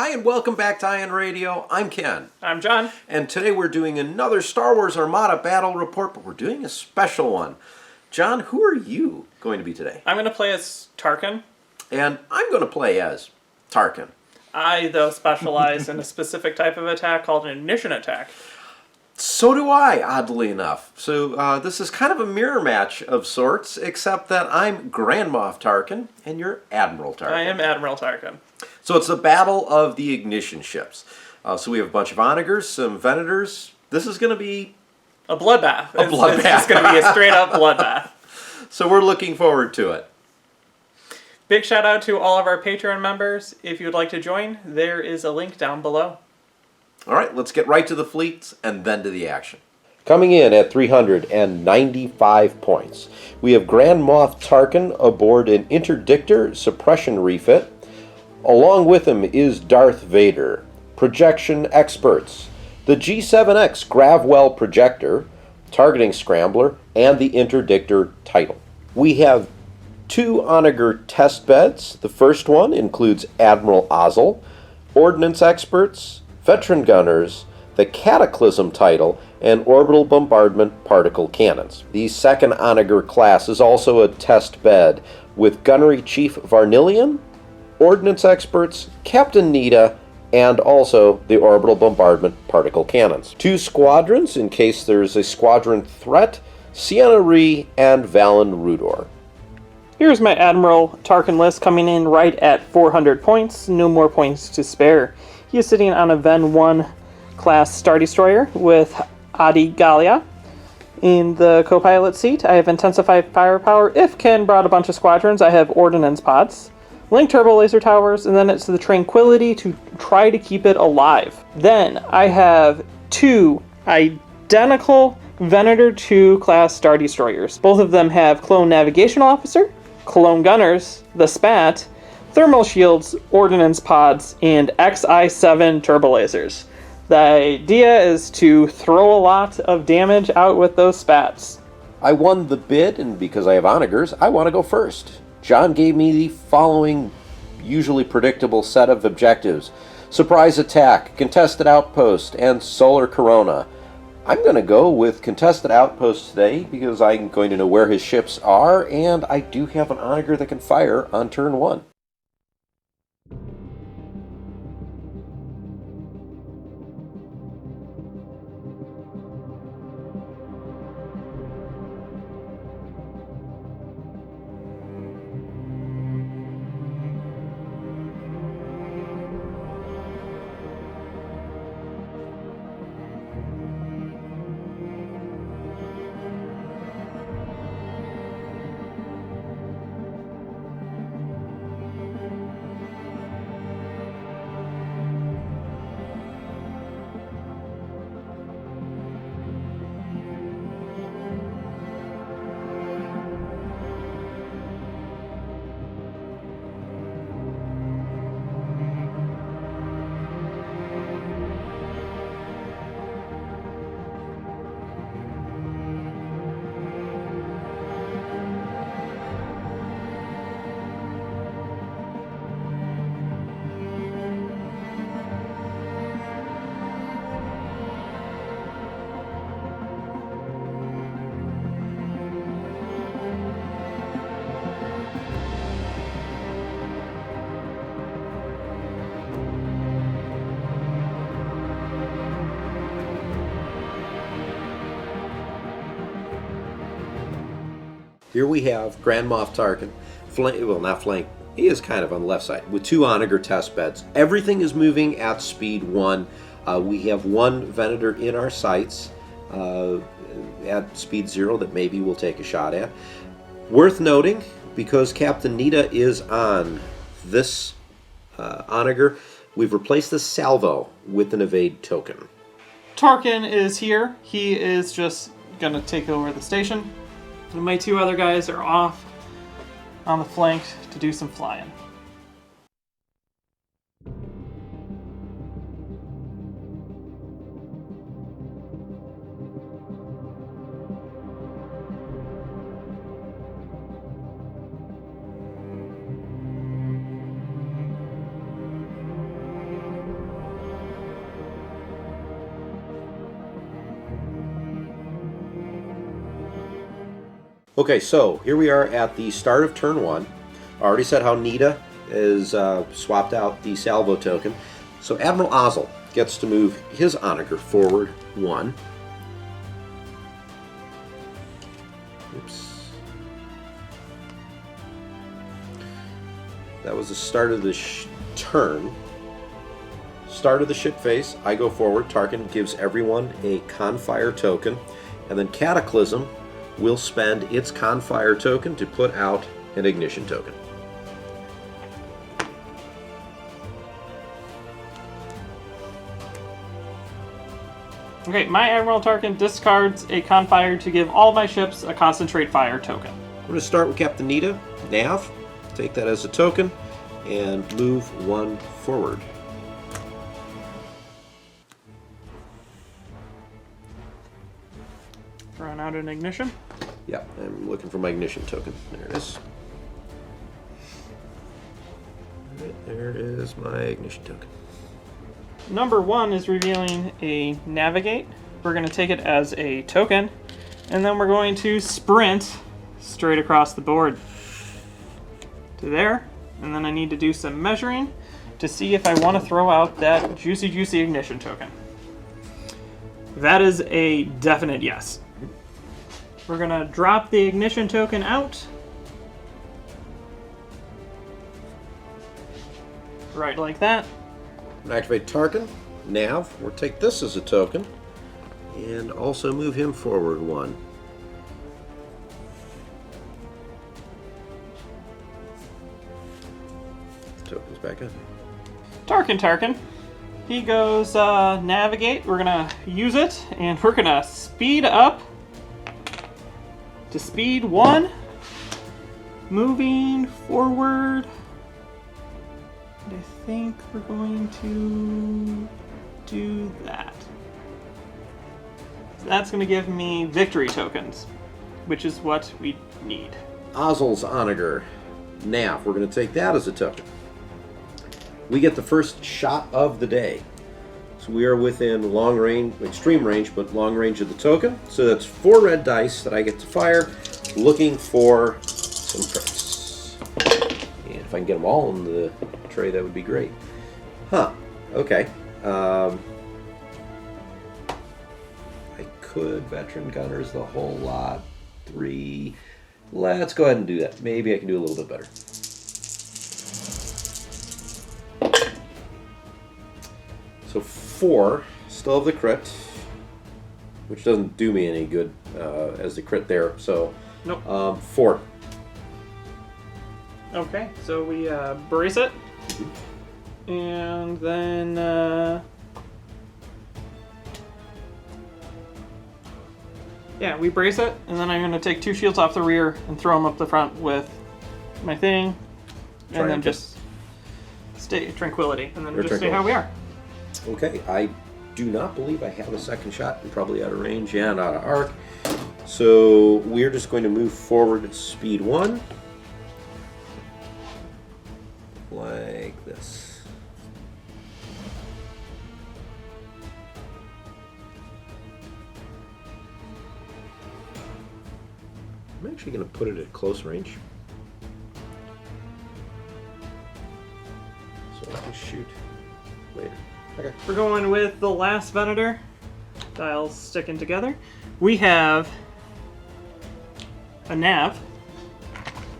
Hi, and welcome back to Ion Radio. I'm Ken. I'm John. And today we're doing another Star Wars Armada battle report, but we're doing a special one. John, who are you going to be today? I'm going to play as Tarkin. And I'm going to play as Tarkin. I, though, specialize in a specific type of attack called an ignition attack. So do I, oddly enough. So this is kind of a mirror match of sorts, except that I'm Grand Moff Tarkin, and you're Admiral Tarkin. I am Admiral Tarkin. So it's the battle of the ignition ships. So we have a bunch of onagers, some venators. This is going to be a bloodbath. It's just going to be a straight-up bloodbath. So we're looking forward to it. Big shout out to all of our Patreon members. If you'd like to join, there is a link down below. All right, let's get right to the fleets and then to the action. Coming in at 395 points, we have Grand Moff Tarkin aboard an interdictor suppression refit. Along with him is Darth Vader, projection experts, the G7X Gravwell projector, targeting scrambler, and the interdictor title. We have 2 Onager test beds. The first one includes Admiral Ozzel, ordnance experts, veteran gunners, the Cataclysm title, and orbital bombardment particle cannons. The second Onager class is also a test bed with Gunnery Chief Varnillion, ordnance experts, Captain Nita, and also the orbital bombardment particle cannons. 2 squadrons in case there's a squadron threat, Sienna Ree and Valen Rudor. Here's my Admiral Tarkin list coming in right at 400 points, no more points to spare. He is sitting on a Ven 1 class Star Destroyer with Adi Gallia. In the co-pilot seat, I have intensified firepower. If Ken brought a bunch of squadrons, I have ordnance pods, link turbo laser towers, and then it's the Tranquility to try to keep it alive. Then I have 2 identical Venator 2 class Star Destroyers. Both of them have Clone Navigational Officer, Clone Gunners, the SPHA-T, thermal shields, ordnance pods, and XI-7 turbo lasers. The idea is to throw a lot of damage out with those SPHA-Ts. I won the bid, and because I have onagers, I want to go first. John gave me the following usually predictable set of objectives: surprise attack, contested outpost, and solar corona. I'm going to go with contested outpost today because I'm going to know where his ships are, and I do have an onager that can fire on turn 1. Here we have Grand Moff Tarkin, not flank, he is kind of on the left side, with 2 onager test beds. Everything is moving at speed 1. We have 1 Venator in our sights at speed 0 that maybe we'll take a shot at. Worth noting, because Captain Nita is on this onager, we've replaced the salvo with an evade token. Tarkin is here. He is just going to take over the station. And my 2 other guys are off on the flank to do some flying. Okay, so here we are at the start of turn 1. I already said how Nita is swapped out the salvo token. So Admiral Ozzel gets to move his onager forward 1. Oops. That was the start of the turn. Start of the ship phase, I go forward. Tarkin gives everyone a Confire token. And then Cataclysm will spend its Confire token to put out an Ignition token. Okay, my Admiral Tarkin discards a Confire to give all my ships a Concentrate Fire token. I'm going to start with Captain Nita, Nav. Take that as a token and move 1 forward. Run out an Ignition. Yeah, I'm looking for my Ignition token. There it is. All right, there is my Ignition token. Number 1 is revealing a Navigate. We're going to take it as a token, and then we're going to sprint straight across the board to there, and then I need to do some measuring to see if I want to throw out that juicy Ignition token. That is a definite yes. We're going to drop the Ignition token out. Right like that. Activate Tarkin, Nav. We'll take this as a token and also move him forward 1. Tokens back in. Tarkin. He goes Navigate. We're going to use it, and we're going to speed up to speed 1. Moving forward. I think we're going to do that. So that's going to give me victory tokens, which is what we need. Ozzel's Onager, Nav. We're going to take that as a token. We get the first shot of the day. So we are within long range, extreme range, but long range of the token. So that's 4 red dice that I get to fire, looking for some crits. And if I can get them all in the tray, that would be great. Huh. Okay. I could veteran gunners the whole lot. 3. Let's go ahead and do that. Maybe I can do a little bit better. So 4. Still have the crit, which doesn't do me any good as the crit there. So nope. 4. Okay, so we brace it. And then, yeah, we brace it, and then I'm going to take 2 shields off the rear and throw them up the front with my thing, and then just stay tranquility, and then just stay how we are. Okay, I do not believe I have a second shot. I'm probably out of range and out of arc. So we're just going to move forward speed 1. Like this. I'm actually going to put it at close range, so I can shoot later. Okay. We're going with the last Venator. Dials sticking together. We have a Nav.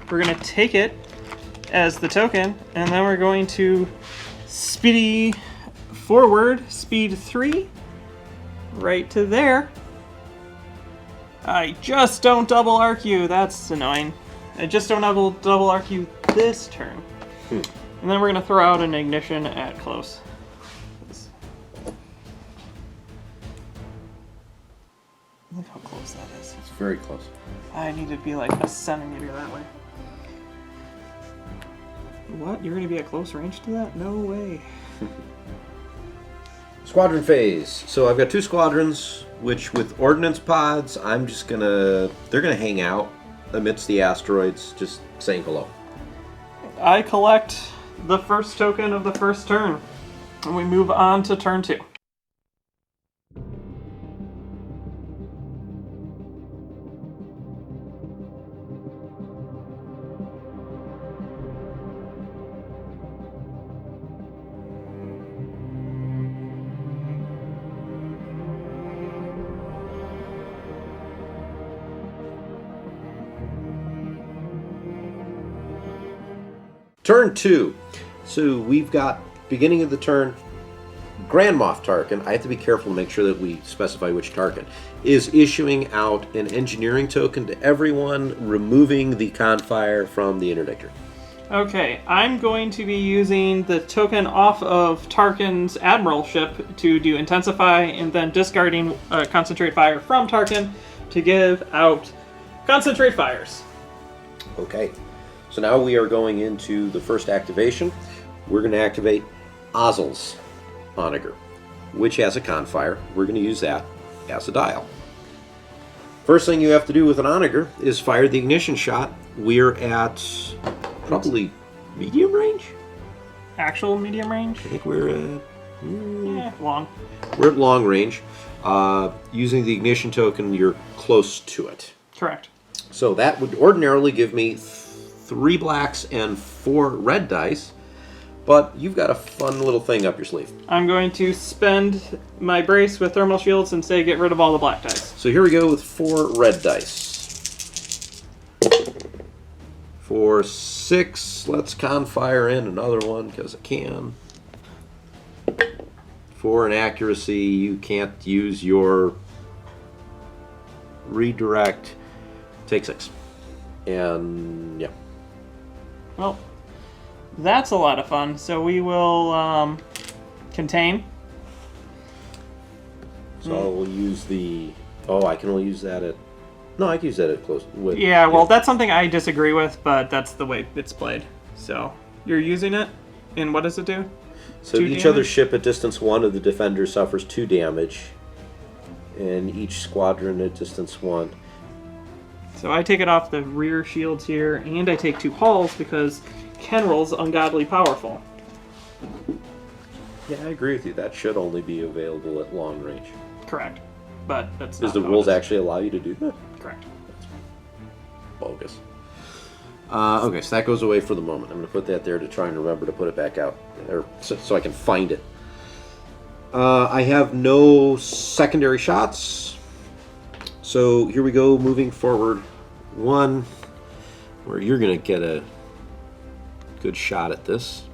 We're going to take it as the token, and then we're going to speedy forward, speed 3, right to there. I just don't double arc you. That's annoying. I just don't double arc you this turn. And then we're going to throw out an Ignition at close. Look how close that is. It's very close. I need to be like a centimeter that way. What? You're going to be at close range to that? No way. Squadron phase. So I've got 2 squadrons, which with ordnance pods, I'm just gonna... They're gonna hang out amidst the asteroids, just saying hello. I collect the first token of the first turn, and we move on to turn 2. Turn 2. So we've got, beginning of the turn, Grand Moff Tarkin, I have to be careful to make sure that we specify which Tarkin, is issuing out an engineering token to everyone, removing the Confire from the interdictor. Okay, I'm going to be using the token off of Tarkin's Admiral ship to do Intensify, and then discarding Concentrate Fire from Tarkin to give out Concentrate Fires. Okay, so now we are going into the first activation. We're going to activate Ozzel's Onager, which has a Confire. We're going to use that as a dial. First thing you have to do with an Onager is fire the ignition shot. We're at probably medium range? Actual medium range? I think we're at... long. We're at long range. Using the ignition token, you're close to it. Correct. So that would ordinarily give me 3 blacks and 4 red dice, but you've got a fun little thing up your sleeve. I'm going to spend my brace with thermal shields and say get rid of all the black dice. So here we go with 4 red dice. For 6, let's Confire in another one because I can. For an accuracy, you can't use your redirect. Take 6. And yeah. Well, that's a lot of fun. So we will contain. So we'll use the... Oh, I can only use that at... No, I can use that at close. Yeah, well, that's something I disagree with, but that's the way it's played. So you're using it, and what does it do? So each other ship at distance 1 of the defender suffers 2 damage, and each squadron at distance 1. So I take it off the rear shields here, and I take 2 hulls because Kenrol's ungodly powerful. Yeah, I agree with you. That should only be available at long range. Correct. But that's Does not the rules actually allow you to do that? Correct. That's bogus. Okay, so that goes away for the moment. I'm going to put that there to try and remember to put it back out, or so I can find it. I have no secondary shots. So here we go, moving forward. 1, where you're going to get a good shot at this.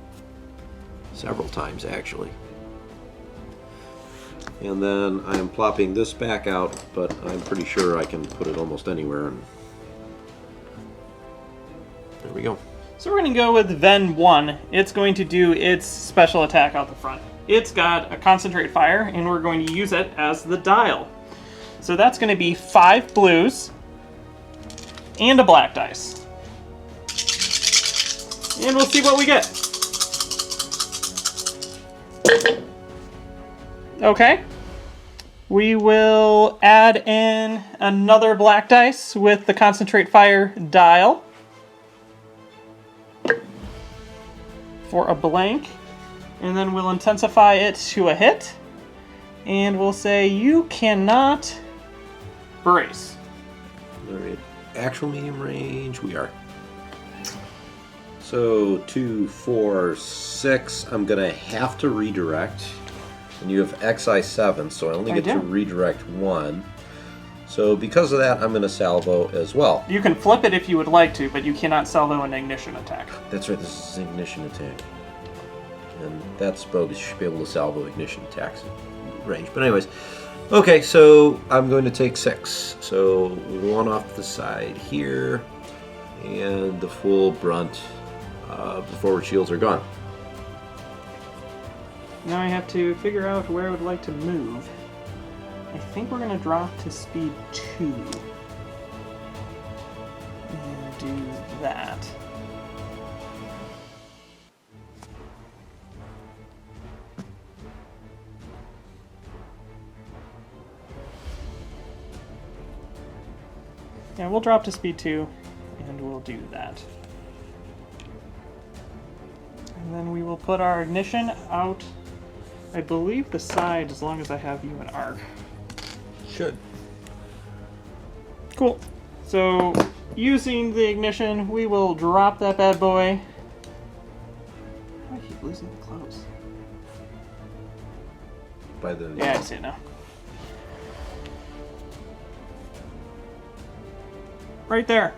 Several times, actually. And then I am plopping this back out, but I'm pretty sure I can put it almost anywhere. And there we go. So we're going to go with Ven 1. It's going to do its special attack out the front. It's got a Concentrate Fire, and we're going to use it as the dial. So that's going to be 5 blues and a black dice. And we'll see what we get. Okay. We will add in another black dice with the Concentrate Fire dial for a blank. And then we'll intensify it to a hit. And we'll say, you cannot brace. Alright, actual medium range, we are. So 2, 4, 6, I'm going to have to redirect. And you have XI7, so I only get to redirect 1. So because of that, I'm going to salvo as well. You can flip it if you would like to, but you cannot salvo an ignition attack. That's right, this is an ignition attack. And that's bogus. You should be able to salvo ignition attacks in range. But anyways, okay, so I'm going to take 6. So 1 off the side here, and the full brunt of the forward shields are gone. Now I have to figure out where I would like to move. I think we're going to drop to speed 2. And do that. Yeah, we'll drop to speed 2, and we'll do that. And then we will put our ignition out, I believe, the side, as long as I have you in arc. Should. Cool. So, using the ignition, we will drop that bad boy. I keep losing the close. By the... Yeah, I see it now. Right there.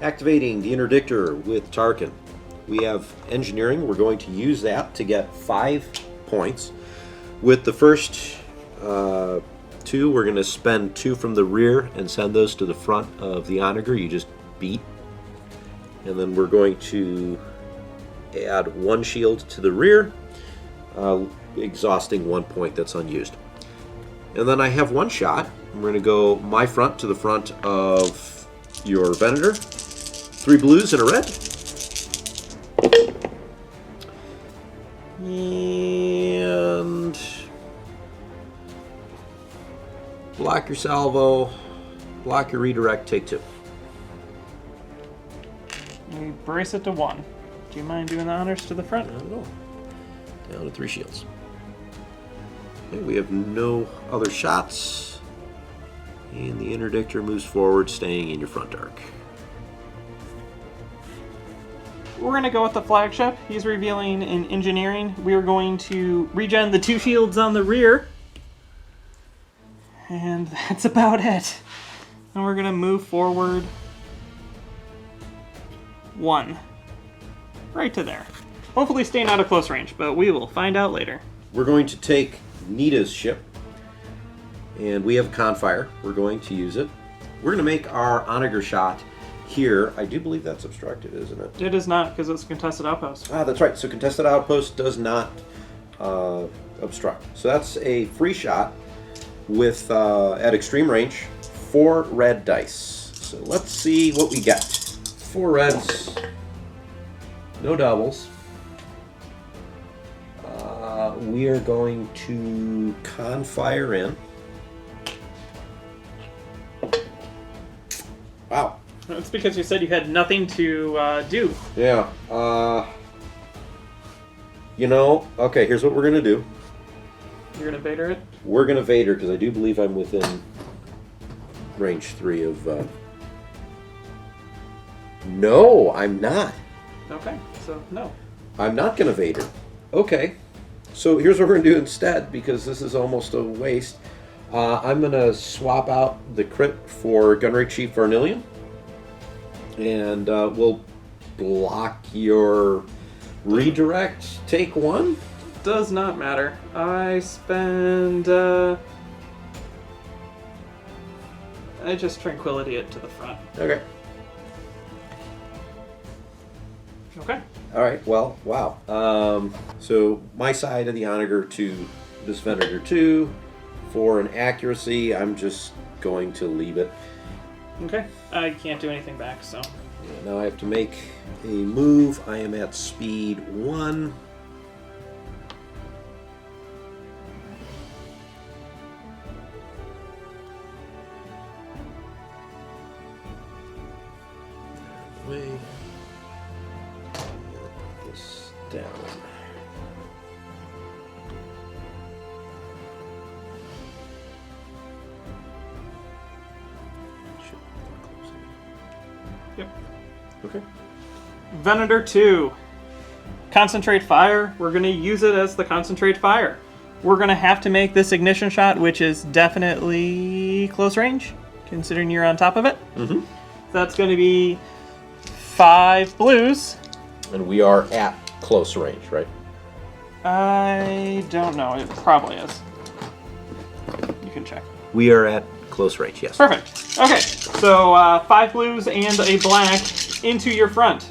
Activating the interdictor with Tarkin. We have engineering. We're going to use that to get 5 points. With the first 2, we're going to spend 2 from the rear and send those to the front of the onager you just beat. And then we're going to add 1 shield to the rear, exhausting 1 point that's unused. And then I have 1 shot. I'm going to go my front to the front of your Venator. 3 blues and a red. And block your salvo, block your redirect, take 2. We brace it to 1. Do you mind doing the honors to the front? Not at all. Down to 3 shields. Okay, we have no other shots. And the interdictor moves forward, staying in your front arc. We're going to go with the flagship. He's revealing in engineering. We are going to regen the 2 shields on the rear. And that's about it. And we're going to move forward 1. Right to there. Hopefully staying out of close range, but we will find out later. We're going to take Nita's ship. And we have a confire. We're going to use it. We're going to make our onager shot here. I do believe that's obstructed, isn't it? It is not, because it's a contested outpost. Ah, that's right. So contested outpost does not obstruct. So that's a free shot with at extreme range, 4 red dice. So let's see what we get. 4 reds, no doubles. We are going to confire in. Wow. That's because you said you had nothing to do. Yeah. Okay, here's what we're going to do. You're going to Vader it? We're going to Vader, because I do believe I'm within range 3 of... No, I'm not. Okay, so no. I'm not going to Vader. Okay. So here's what we're going to do instead, because this is almost a waste. I'm going to swap out the crit for Gunnery Chief Varnillion. And we'll block your redirect. Take 1. Does not matter. I spend... I just Tranquility it to the front. Okay. Okay. All right. Well, wow. So my side of the onager to this Venator 2. For an accuracy, I'm just going to leave it. Okay. I can't do anything back, so... Yeah, now I have to make a move. I am at speed 1. Way. Put this down. Yep. Okay. Venator 2. Concentrate fire. We're going to use it as the concentrate fire. We're going to have to make this ignition shot, which is definitely close range, considering you're on top of it. Mm-hmm. That's going to be 5 blues. And we are at close range, right? I don't know. It probably is. You can check. We are at close range, yes. Perfect. Okay, so 5 blues and a black into your front.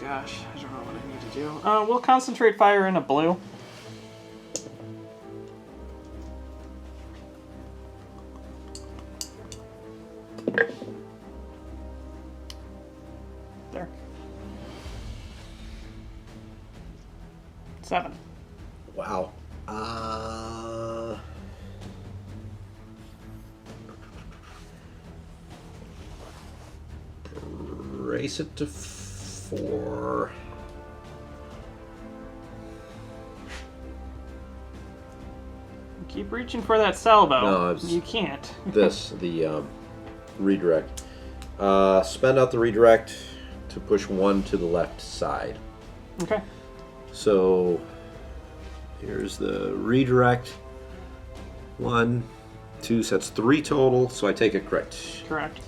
Gosh, I don't know what I need to do. We'll concentrate fire in a blue. There. 7. Wow. Race it to 4. Keep reaching for that salvo. No, you can't. The redirect. Spend out the redirect to push 1 to the left side. Okay. So here's the redirect. 1, 2, so that's 3 total, so I take a crit. Correct.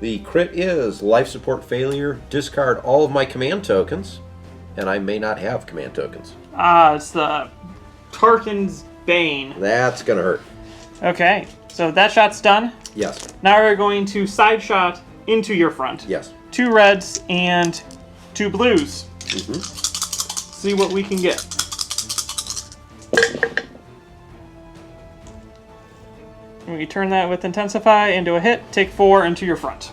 The crit is life support failure, discard all of my command tokens, and I may not have command tokens. It's the Tarkin's Bane. That's going to hurt. Okay, so that shot's done. Yes. Now we're going to side shot into your front. Yes. 2 reds and 2 blues. Mm-hmm. See what we can get. And we turn that with Intensify into a hit. Take 4 into your front.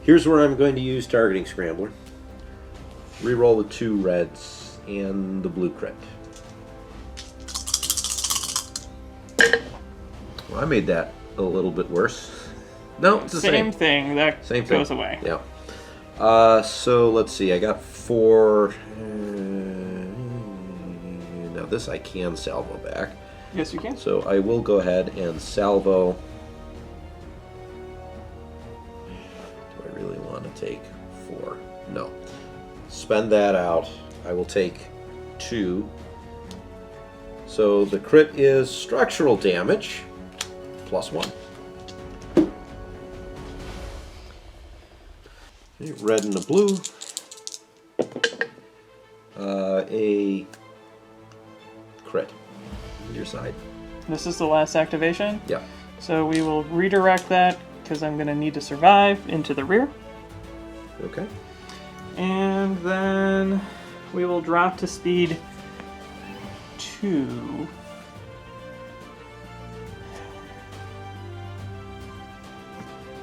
Here's where I'm going to use Targeting Scrambler. Reroll the 2 reds and the blue crit. Well, I made that a little bit worse. No, it's the same thing. That same goes thing. away. Yeah. So let's see. I got 4. Now this I can salvo back. Yes, you can. So I will go ahead and salvo. Do I really want to take 4? No. Spend that out. I will take 2. So the crit is structural damage plus 1. Okay, red and a blue. A crit. Your side. This is the last activation. Yeah. So we will redirect that because I'm going to need to survive into the rear. Okay. And then we will drop to speed 2.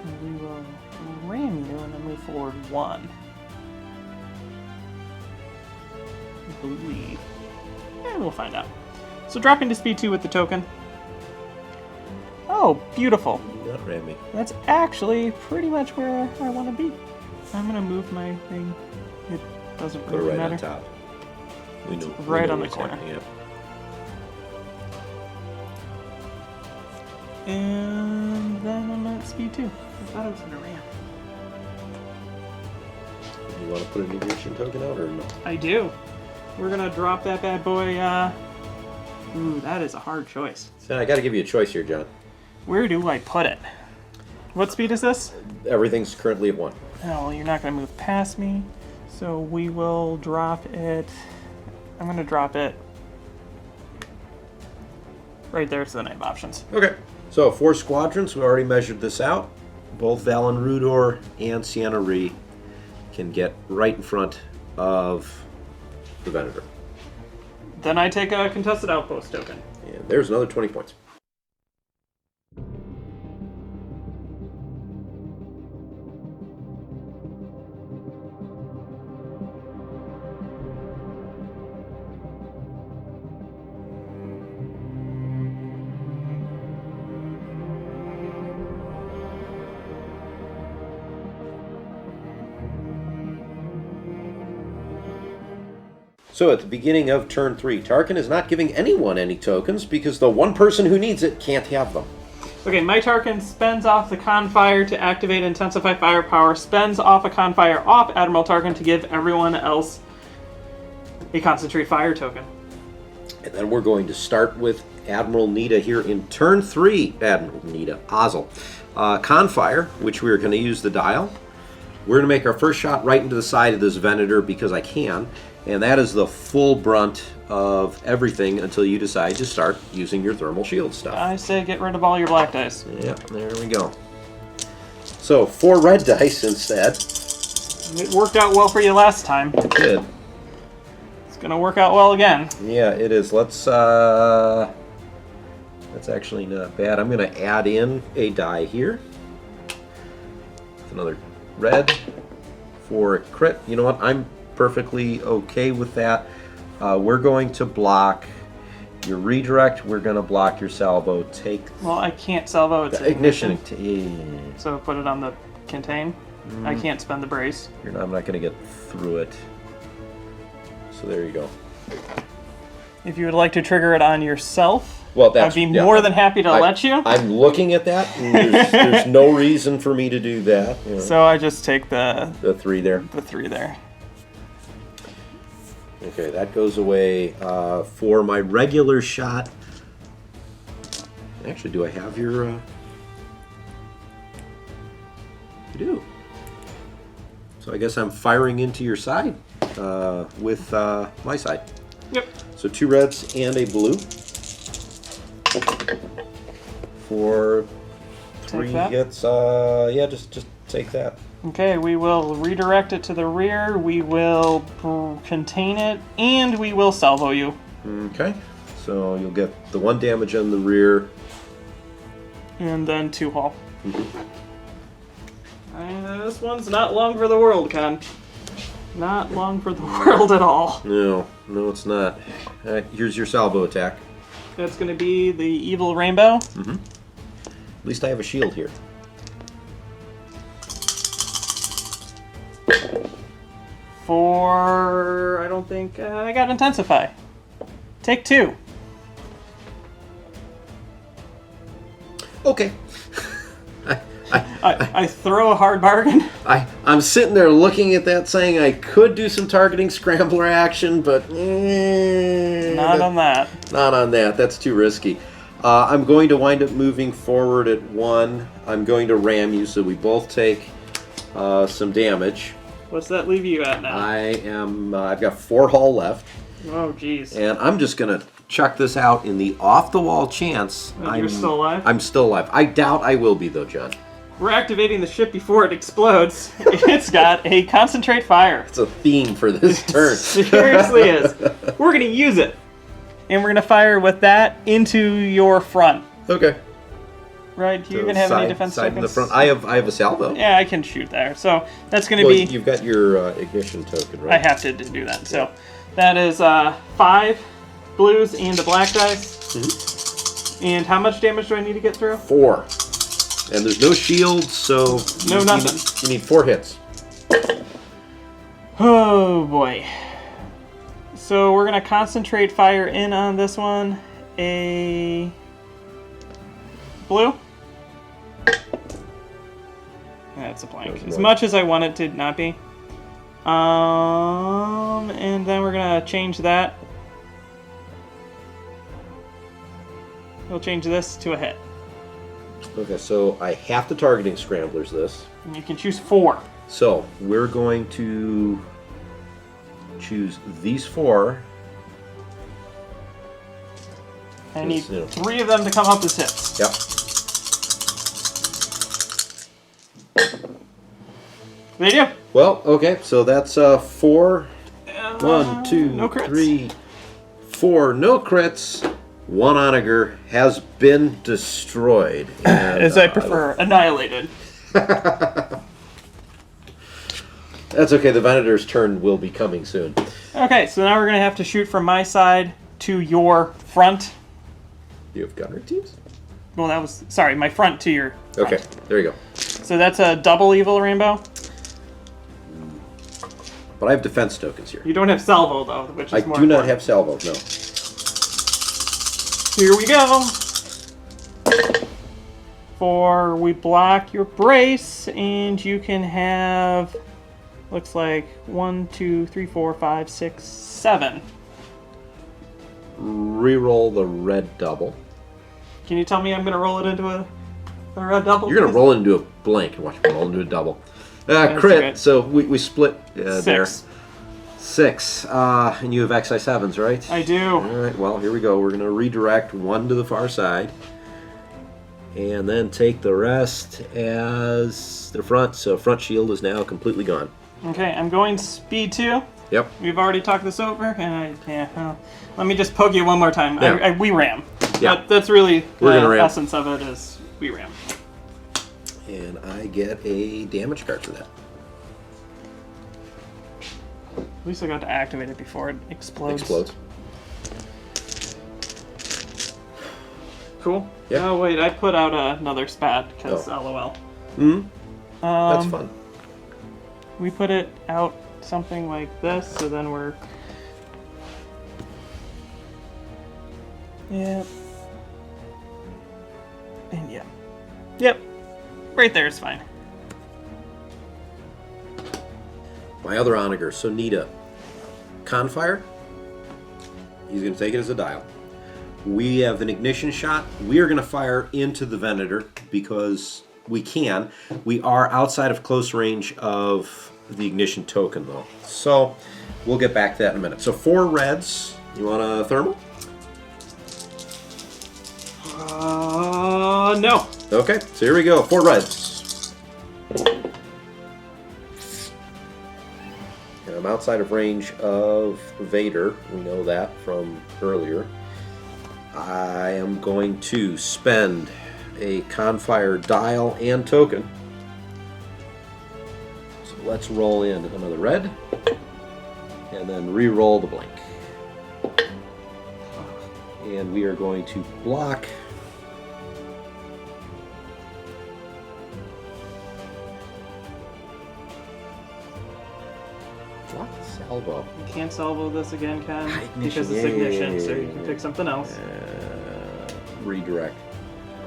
And we will ram you and then move forward 1. I believe. And we'll find out. So dropping to speed 2 with the token. Oh, beautiful. Not ram me. That's actually pretty much where I want to be. I'm going to move my thing. It doesn't Put it really right matter. on top. We know, right we know on the what's corner. happening, yeah. And then I'm at speed 2. I thought I was going to ram. You want to put an ignition token out or no? I do. We're going to drop that bad boy. Ooh, that is a hard choice. So I got to give you a choice here, John. Where do I put it? What speed is this? Everything's currently at 1. Oh, well, you're not going to move past me. So we will drop it. I'm going to drop it right there to the name options. Okay. So 4 squadrons. We already measured this out. Both Valen Rudor and Sienna Ree can get right in front of the Venator. Then I take a contested outpost token. And there's another 20 points. So at the beginning of turn 3, Tarkin is not giving anyone any tokens because the one person who needs it can't have them. Okay, my Tarkin spends off the Confire to activate Intensify Firepower, spends off a Confire off Admiral Tarkin to give everyone else a Concentrate Fire token. And then we're going to start with Admiral Nita here in turn 3. Admiral Nita, Ozzel. Confire, which we're going to use the dial. We're going to make our first shot right into the side of this Venator because I can. And that is the full brunt of everything until you decide to start using your thermal shield stuff. I say get rid of all your black dice. Yeah, there we go. So 4 red dice instead. It worked out well for you last time. It did. It's going to work out well again. Yeah, it is. Let's, that's actually not bad. I'm going to add in a die here. With another red for a crit. You know what? I'm perfectly okay with that. We're going to block your redirect. We're going to block your salvo. Take. Well, I can't salvo. It's ignition. So put it on the contain. I can't spend the brace. I'm not going to get through it. So there you go. If you would like to trigger it on yourself, well, I'd be more than happy to let you. I'm looking at that. And there's no reason for me to do that. You know. So I just take the 3 there. The 3 there. Okay, that goes away for my regular shot. Actually, do I have your... You do. So I guess I'm firing into your side with my side. Yep. So 2 reds and a blue. For 3 hits. Yeah, just take that. Okay, we will redirect it to the rear, we will contain it, and we will salvo you. Okay, so you'll get the 1 damage on the rear. And then 2 hull. This one's not long for the world, Con. Not long for the world at all. No, it's not. Here's your salvo attack. That's going to be the Evil Rainbow. At least I have a shield here. I don't think I got Intensify. Take 2. Okay. I throw a hard bargain. I'm sitting there looking at that saying I could do some targeting scrambler action, but... Not on that. Not on that. That's too risky. I'm going to wind up moving forward at 1. I'm going to ram you, so we both take some damage. What's that leave you at now? I've got 4 hull left. Oh, jeez. And I'm just going to chuck this out in the off-the-wall chance. You're still alive? I'm still alive. I doubt I will be, though, John. We're activating the ship before it explodes. It's got a concentrate fire. It's a theme for this turn. Seriously is. We're going to use it. And we're going to fire with that into your front. Okay. Right? Do you even have any defense side in the tokens? front. I have a salvo. Yeah, I can shoot there. So that's going to be... You've got your ignition token, right? I have to do that. So that is 5 blues and a black dice. And how much damage do I need to get through? 4. And there's no shield, so... No, nothing. You need 4 hits. Oh, boy. So we're going to concentrate fire in on this one. A blue. That's a blank. As much as I want it to not be. And then we're going to change that. We'll change this to a hit. Okay, so I have to targeting scramblers this. And you can choose 4. So we're going to choose these 4. I need 3 of them to come up as hits. Yep. They do. Well, okay, so that's 4. 1, 2, no crits. 3, 4. No crits. 1 onager has been destroyed. And, as I prefer, annihilated. That's okay. The Venator's turn will be coming soon. Okay, so now we're going to have to shoot from my side to your front. You have gunner teams? Well, that was... Sorry, my front to your front. Okay, there you go. So that's a double Evil Rainbow. But I have defense tokens here. You don't have salvo, though, which is I more do not important. have salvo, no. Here we go. 4, we block your brace, and you can have... Looks like 1, 2, 3, 4, 5, 6, 7. Reroll the red double. Can you tell me I'm going to roll it into a red double? You're going to roll it into a blank and watch me roll into a double. Crit, okay. so we split 6. there. 6. And you have XI7s, right? I do. All right, well, here we go. We're going to redirect 1 to the far side. And then take the rest as the front. So front shield is now completely gone. Okay, I'm going speed 2. Yep. We've already talked this over, and let me just poke you one more time. Yeah. We ram. Yeah. That's really We're gonna the ram. essence of it is we ram. And I get a damage card for that. At least I got to activate it before it explodes. Explodes. Cool. Yeah. Oh wait, I put out another spat because LOL. That's fun. We put it out something like this, so then we're... Yep. And yeah. Yep. Right there is fine. My other onager, Sonita. Confire? He's going to take it as a dial. We have an ignition shot. We are going to fire into the Venator because we can. We are outside of close range of the ignition token, though. So we'll get back to that in a minute. So 4 reds. You want a thermal? No. Okay, so here we go. 4 reds. And I'm outside of range of Vader. We know that from earlier. I am going to spend a Confire dial and token. So let's roll in another red. And then re-roll the blank. And we are going to block. Block the salvo. You can't salvo this again, Ken, Ignition, because it's ignition, so you can pick something else. Redirect.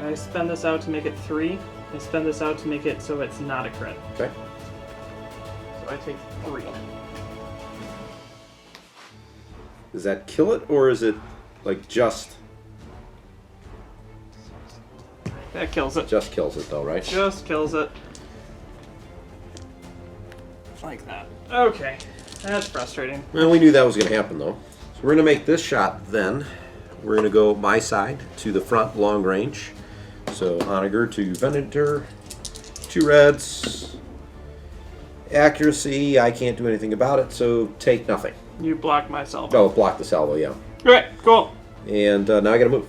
I spend this out to make it 3. I spend this out to make it so it's not a crit. Okay. So I take 3. Does that kill it, or is it like just That kills it. just kills it though, right? Just kills it. Like that. Okay. That's frustrating. Well, we knew that was going to happen though. So we're going to make this shot then. We're going to go my side to the front, long range. So Onager to Venator, 2 reds. Accuracy, I can't do anything about it, so take nothing. You block myself. Oh, block the salvo, yeah. Alright, cool. And now I got to move.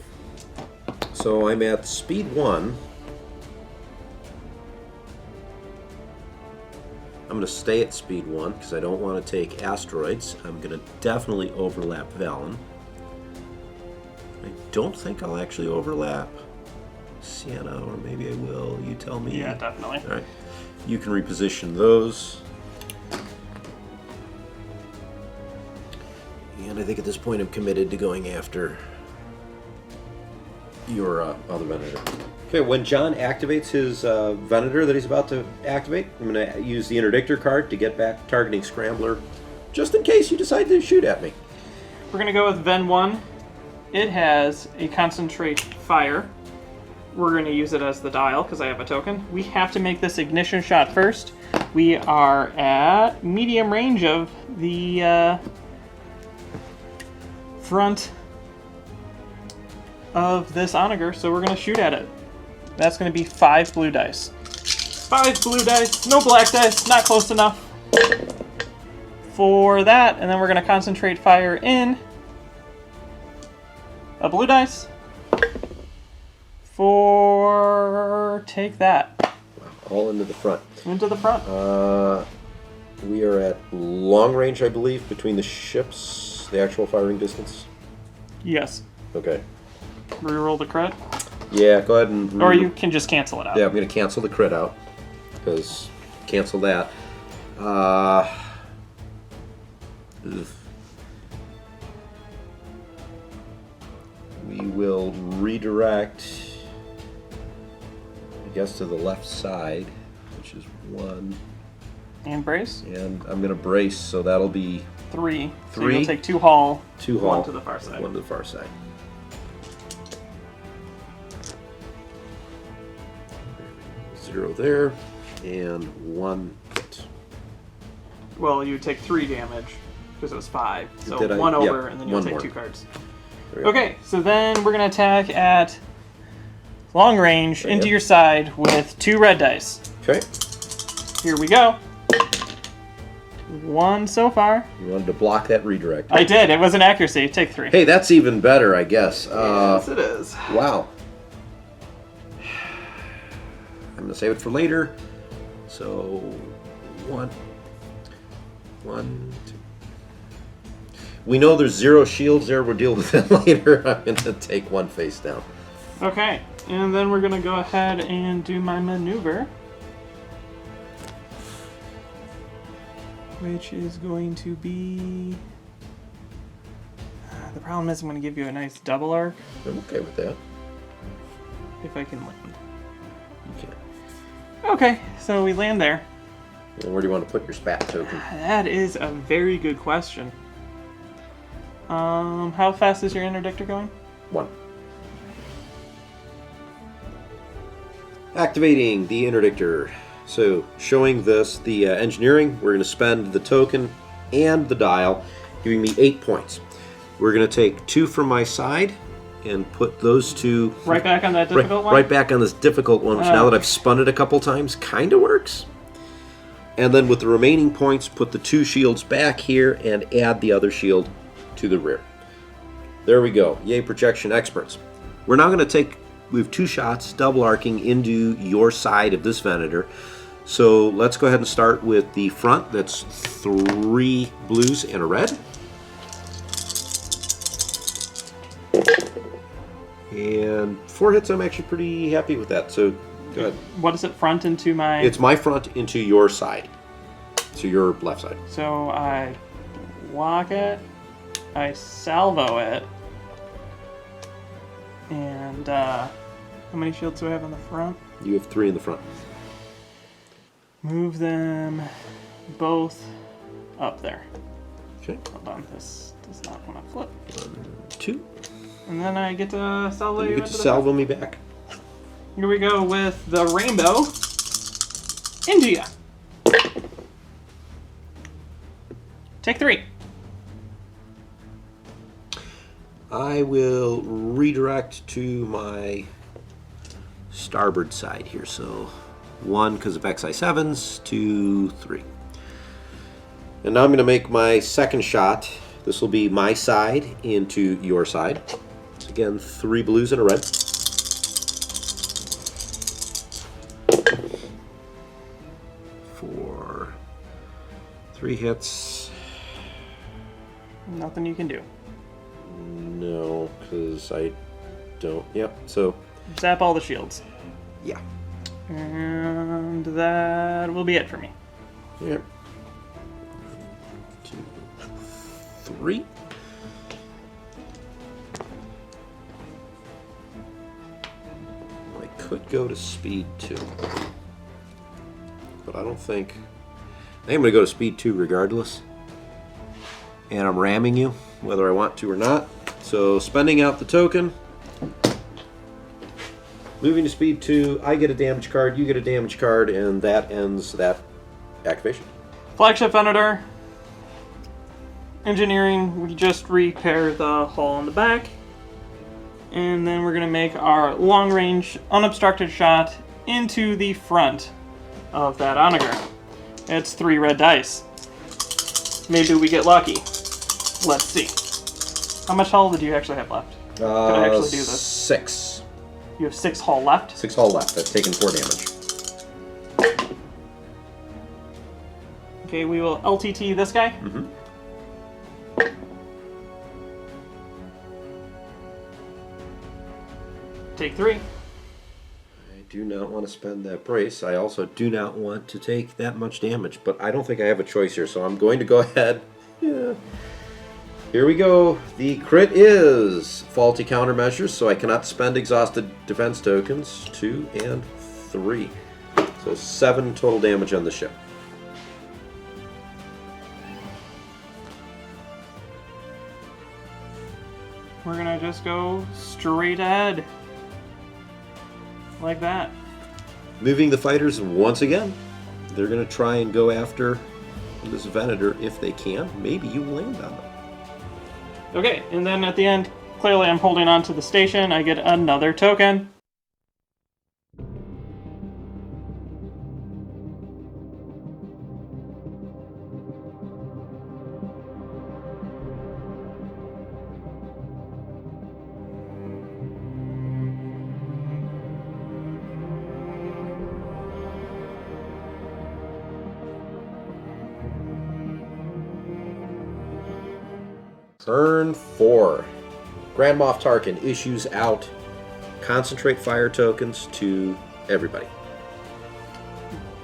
So I'm at speed 1. I'm going to stay at speed 1 because I don't want to take asteroids. I'm going to definitely overlap Valen. I don't think I'll actually overlap Sienna, or maybe I will. You tell me. Yeah, definitely. All right. You can reposition those. And I think at this point I'm committed to going after your other Venator. Okay, when John activates his Venator that he's about to activate, I'm going to use the interdictor card to get back targeting Scrambler, just in case you decide to shoot at me. We're going to go with Ven 1. It has a concentrate fire. We're going to use it as the dial because I have a token. We have to make this ignition shot first. We are at medium range of the front of this Onager, so we're going to shoot at it. That's going to be 5 blue dice. 5 blue dice, no black dice, not close enough for that. And then we're going to concentrate fire in a blue dice for take that. All into the front. Into the front. We are at long range, I believe, between the ships, the actual firing distance. Yes. Okay. Reroll the crit. Yeah, go ahead and... Or you can just cancel it out. Yeah, I'm going to cancel the crit out, because cancel that. We will redirect, I guess, to the left side, which is 1. And brace. And I'm going to brace, so that'll be 3. So 3. you'll take 2 hull. 2 hull. 1 to the far side. 1 to the far side. Zero there, and 1 hit. Well, you would take 3 damage because it was 5. So Did I? 1 over, Yep, and then you'll 1 take more. 2 cards. There we go. Okay, so then we're going to attack at long range into Yep. your side with 2 red dice. Okay. Here we go. 1 so far. You wanted to block that redirect. I did. It was an accuracy. Take 3. Hey, that's even better, I guess. Yes, it is. Wow. I'm going to save it for later. So, 1, 2. We know there's 0 shields there. We'll deal with that later. I'm going to take 1 face down. Okay, and then we're going to go ahead and do my maneuver. Which is going to be... the problem is I'm going to give you a nice double arc, I'm okay with that. if I can land. Okay. Okay, so we land there. And where do you want to put your spat token? That is a very good question. How fast is your interdictor going? 1. Activating the interdictor. So, showing this, the engineering, we're going to spend the token and the dial, giving me 8 points. We're going to take 2 from my side and put those 2... Right back on that difficult one? Right back on this difficult one, which now that I've spun it a couple times, kind of works. And then with the remaining points, put the 2 shields back here and add the other shield to the rear. There we go. Yay, projection experts. We're now going to take... We have 2 shots, double arcing into your side of this Venator. So let's go ahead and start with the front. That's 3 blues and a red. And 4 hits, I'm actually pretty happy with that. So go ahead. What is it, front into my... It's my front into your side. So your left side. So I block it, I salvo it, and how many shields do I have on the front? You have 3 in the front. Move them both up there. Okay. Hold on, this does not want to flip. 1, 2. And then I get to salvo you. You get to salvo me back. Here we go with the rainbow. India. Take 3. I will redirect to my starboard side here. So 1 because of XI7s, 2, 3. And now I'm going to make my second shot. This will be my side into your side. So again, 3 blues and a red. 4, 3 hits. Nothing you can do. No, because I don't. Yep, so. Zap all the shields. Yeah. And that will be it for me. Yep. 2, 3. I could go to speed 2. But I don't think. I think I'm going to go to speed 2 regardless. And I'm ramming you, whether I want to or not. So spending out the token. Moving to speed 2, I get a damage card, you get a damage card, and that ends that activation. Flagship Venator. Engineering, we just repair the hull on the back. And then we're going to make our long-range, unobstructed shot into the front of that Onager. It's 3 red dice. Maybe we get lucky. Let's see. How much hull did you actually have left? Could I actually do this? 6. You have 6 hull left? 6 hull left. That's taken 4 damage. Okay, we will LTT this guy. Mm-hmm. Take 3. I do not want to spend that brace. I also do not want to take that much damage, but I don't think I have a choice here, so I'm going to go ahead. Yeah. Here we go. The crit is faulty countermeasures, so I cannot spend exhausted defense tokens. 2 and 3. So 7 total damage on the ship. We're gonna just go straight ahead. Like that. Moving the fighters once again. They're going to try and go after this Venator if they can. Maybe you land on them. Okay, and then at the end, clearly I'm holding on to the station. I get another token. Turn 4. Grand Moff Tarkin issues out concentrate fire tokens to everybody.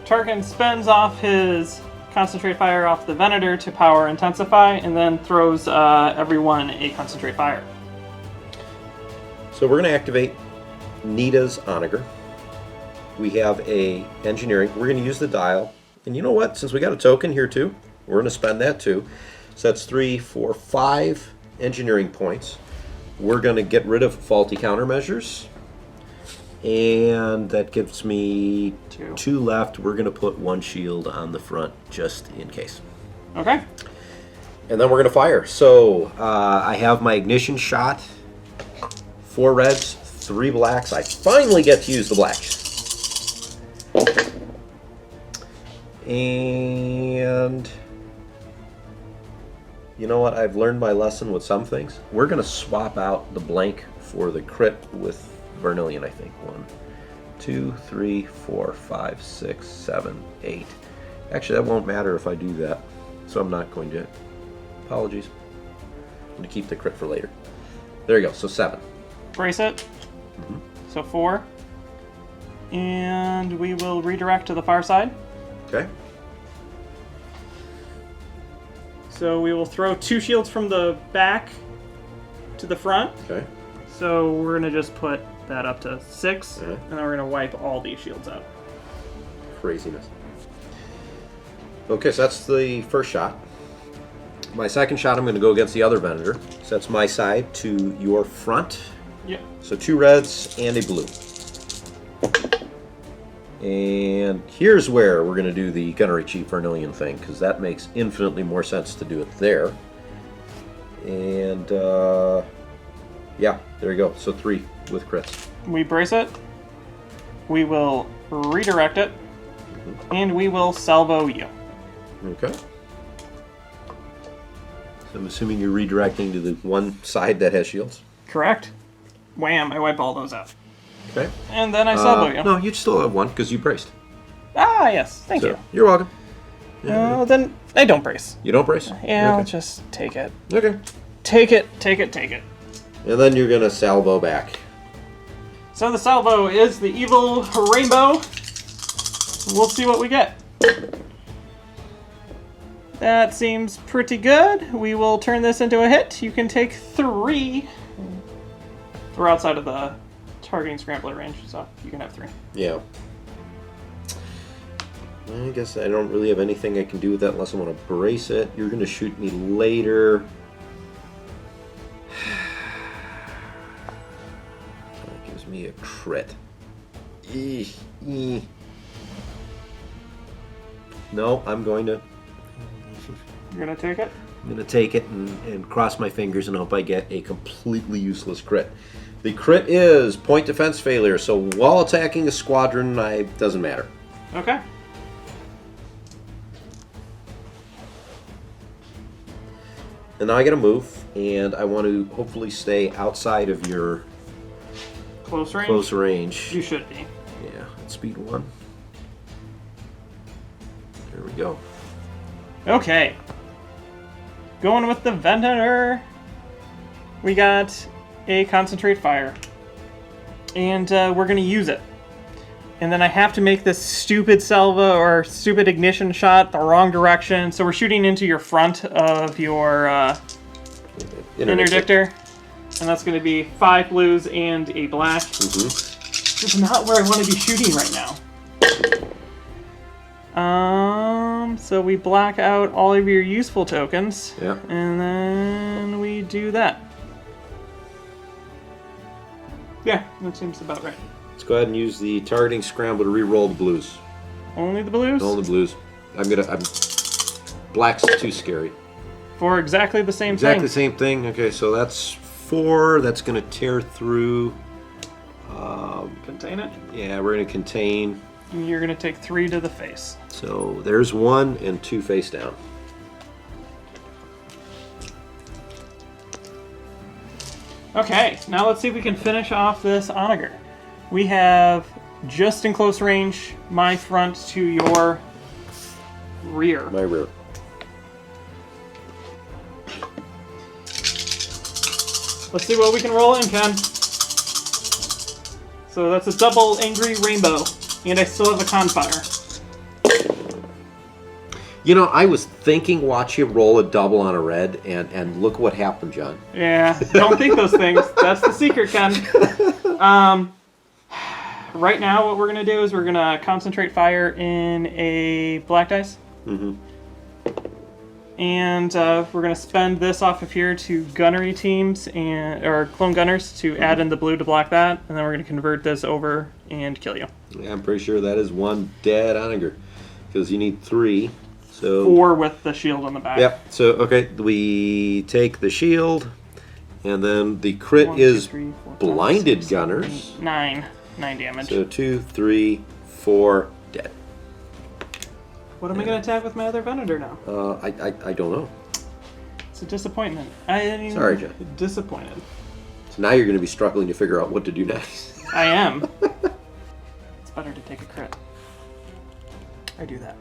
Tarkin spends off his concentrate fire off the Venator to power intensify, and then throws everyone a concentrate fire. So we're going to activate Nita's Onager. We have a engineering. We're going to use the dial. And you know what? Since we got a token here too, we're going to spend that too. So that's 3, 4, 5 engineering points. We're going to get rid of faulty countermeasures. And that gives me 2 left. We're going to put 1 shield on the front just in case. Okay. And then we're going to fire. So I have my ignition shot. 4 reds, 3 blacks. I finally get to use the blacks. And you know what? I've learned my lesson with some things. We're going to swap out the blank for the crit with Vermilion, I think. 1, 2, 3, 4, 5, 6, 7, 8. Actually, that won't matter if I do that. So I'm not going to. Apologies. I'm going to keep the crit for later. There you go. So 7. Brace it. So 4. And we will redirect to the far side. Okay. So we will throw 2 shields from the back to the front. Okay. So we're going to just put that up to 6, Uh-huh. and then we're going to wipe all these shields out. Craziness. Okay, so that's the first shot. My second shot, I'm going to go against the other Venator. So that's my side to your front. Yep. So 2 reds and a blue. And here's where we're going to do the Gunnery Chief Vermilion thing, because that makes infinitely more sense to do it there. And, yeah, there you go. So 3 with crits. We brace it. We will redirect it. And we will salvo you. Okay. So I'm assuming you're redirecting to the one side that has shields. Correct. Wham, I wipe all those out. Okay. And then I salvo you. No, you still have 1 because you braced. Ah, yes. Thank you. You're welcome. Yeah, Then I don't brace. you don't brace? Yeah, I'll Okay. just take it. Okay. Take it, take it, take it. And then you're going to salvo back. So the salvo is the evil rainbow. We'll see what we get. That seems pretty good. We will turn this into a hit. You can take 3. We're outside of the targeting scrambler range, so you can have 3. Yeah. I guess I don't really have anything I can do with that unless I want to brace it. You're going to shoot me later. That gives me a crit. No, I'm going to... You're gonna take it? I'm going to take it and cross my fingers and hope I get a completely useless crit. The crit is point defense failure, so while attacking a squadron, it doesn't matter. Okay. And now I get to move, and I want to hopefully stay outside of your Close range? close range. You should be. Yeah, at speed 1. There we go. Okay. Going with the Venator. We got a concentrate fire. And we're going to use it. And then I have to make this stupid salvo or stupid ignition shot the wrong direction. So we're shooting into your front of your interdictor. And that's going to be 5 blues and a black. This is not where I want to be shooting right now. So we black out all of your useful tokens. Yeah. And then we do that. Yeah, that seems about right. Let's go ahead and use the targeting scramble to re-roll the blues. Only the blues? Only the blues. Black's too scary. For exactly the same Exactly thing. the same thing. Okay, so that's 4. That's going to tear through. Contain it. Yeah, we're going to contain. And you're going to take 3 to the face. So there's 1 and 2 face down. Okay, now let's see if we can finish off this Onager. We have just in close range my front to your rear. My rear. Let's see what we can roll in, Ken. So that's a double angry rainbow, and I still have a con fire. You know, I was thinking watch you roll a double on a red, and look what happened, John. Yeah, don't think those things. That's the secret, Ken. Right now, what we're going to do is we're going to concentrate fire in a black dice. And we're going to spend this off of here to gunnery teams or clone gunners to add in the blue to block that. And then we're going to convert this over and kill you. Yeah, I'm pretty sure that is one dead onager. Because you need 3. So 4 with the shield on the back. Yep. So, okay, we take the shield. And then the crit 1, 2, is 3, 4, 5, blinded 6, 7, gunners. 8, 9. 9 damage. So 2, 3, 4 dead. What am I going to attack with my other Venator now? I don't know. It's a disappointment. Sorry, John. Disappointed. So now you're going to be struggling to figure out what to do next. I am. It's better to take a crit. I do that.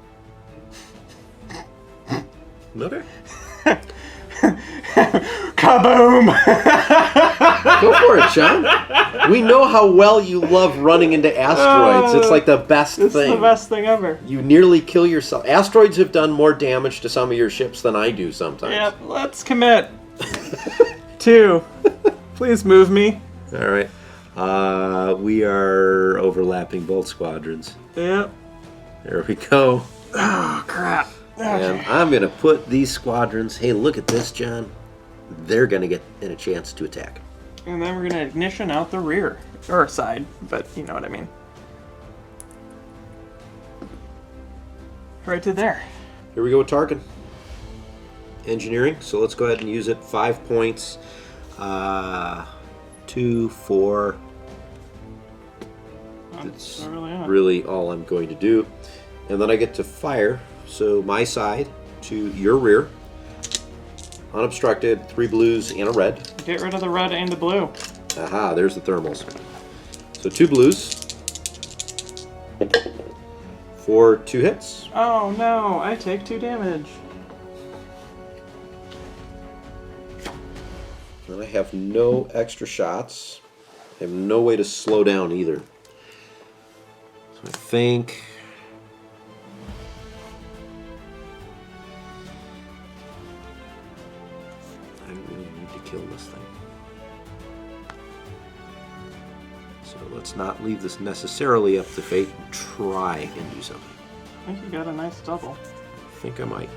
Okay. Kaboom! Go for it, John. We know how well you love running into asteroids. It's like the best thing. It's the best thing ever. You nearly kill yourself. Asteroids have done more damage to some of your ships than I do sometimes. Yep, let's commit. 2. Please move me. All right. We are overlapping both squadrons. Yep. There we go. Oh, crap. Okay. And I'm going to put these squadrons... Hey, look at this, John. They're going to get in a chance to attack. And then we're going to ignition out the rear. Or side, but you know what I mean. Right to there. Here we go with Tarkin. Engineering. So let's go ahead and use it. 5 points. 2, 4. That's really all I'm going to do. And then I get to fire. So my side to your rear. Unobstructed, 3 blues and a red. Get rid of the red and the blue. Aha, there's the thermals. So 2 blues. For 2 hits. Oh no, I take 2 damage. And I have no extra shots. I have no way to slow down either. So I think... I really need to kill this thing. So let's not leave this necessarily up to fate and try and do something. I think you got a nice double. I think I might.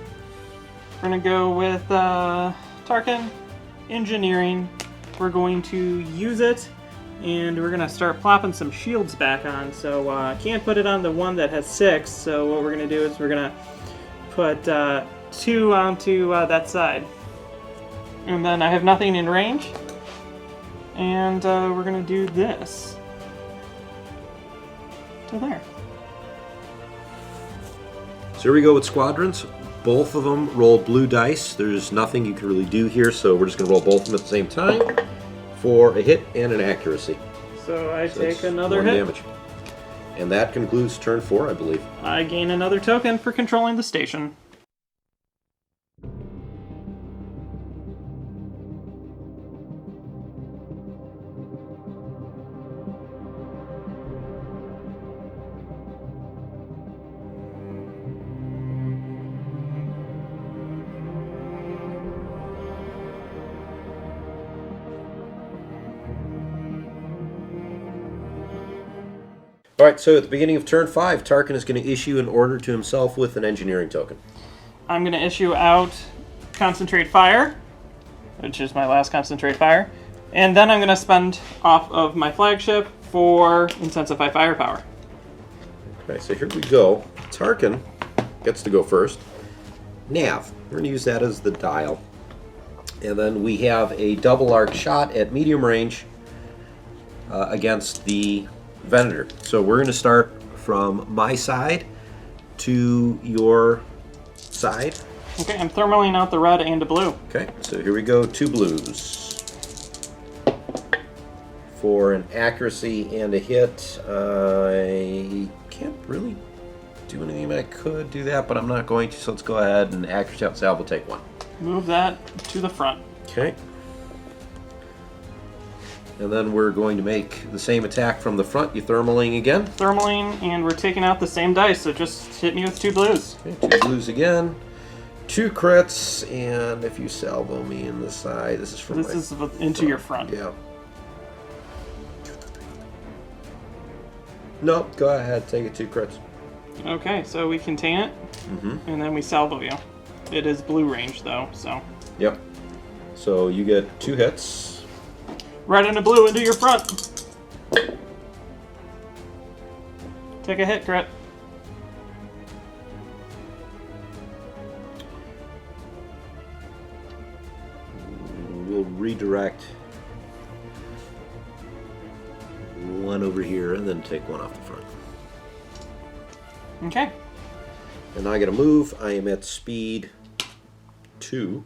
We're going to go with Tarkin, Engineering. We're going to use it, and we're going to start plopping some shields back on. So I can't put it on the one that has 6, so what we're going to do is we're going to put 2 onto that side. And then I have nothing in range, and we're going to do this to there. So here we go with squadrons. Both of them roll blue dice. There's nothing you can really do here, so we're just going to roll both of them at the same time for a hit and an accuracy. So I take another hit. Damage. And that concludes turn 4, I believe. I gain another token for controlling the station. Alright, so at the beginning of turn 5, Tarkin is going to issue an order to himself with an engineering token. I'm going to issue out Concentrate Fire, which is my last Concentrate Fire, and then I'm going to spend off of my flagship for Intensify Firepower. Okay, so here we go. Tarkin gets to go first. Nav, we're going to use that as the dial. And then we have a double arc shot at medium range against the Venator. So we're going to start from my side to your side. Okay, I'm thermaling out the red and the blue. Okay, so here we go, 2 blues. For an accuracy and a hit, I can't really do anything. I could do that, but I'm not going to, so let's go ahead and accuracy out salve will take 1. Move that to the front. Okay. And then we're going to make the same attack from the front. You thermaling again. Thermaling, and we're taking out the same dice, so just hit me with 2 blues. Okay, 2 blues again. 2 crits, and if you salvo me in the side, this is from This is into your front. Yeah. Nope, go ahead, take it 2 crits. Okay, so we contain it, and then we salvo you. It is blue range, though, so... Yep. So you get 2 hits. Red and a blue into your front. Take a hit, crit. We'll redirect 1 over here and then take 1 off the front. Okay. And now I get a move. I am at speed 2.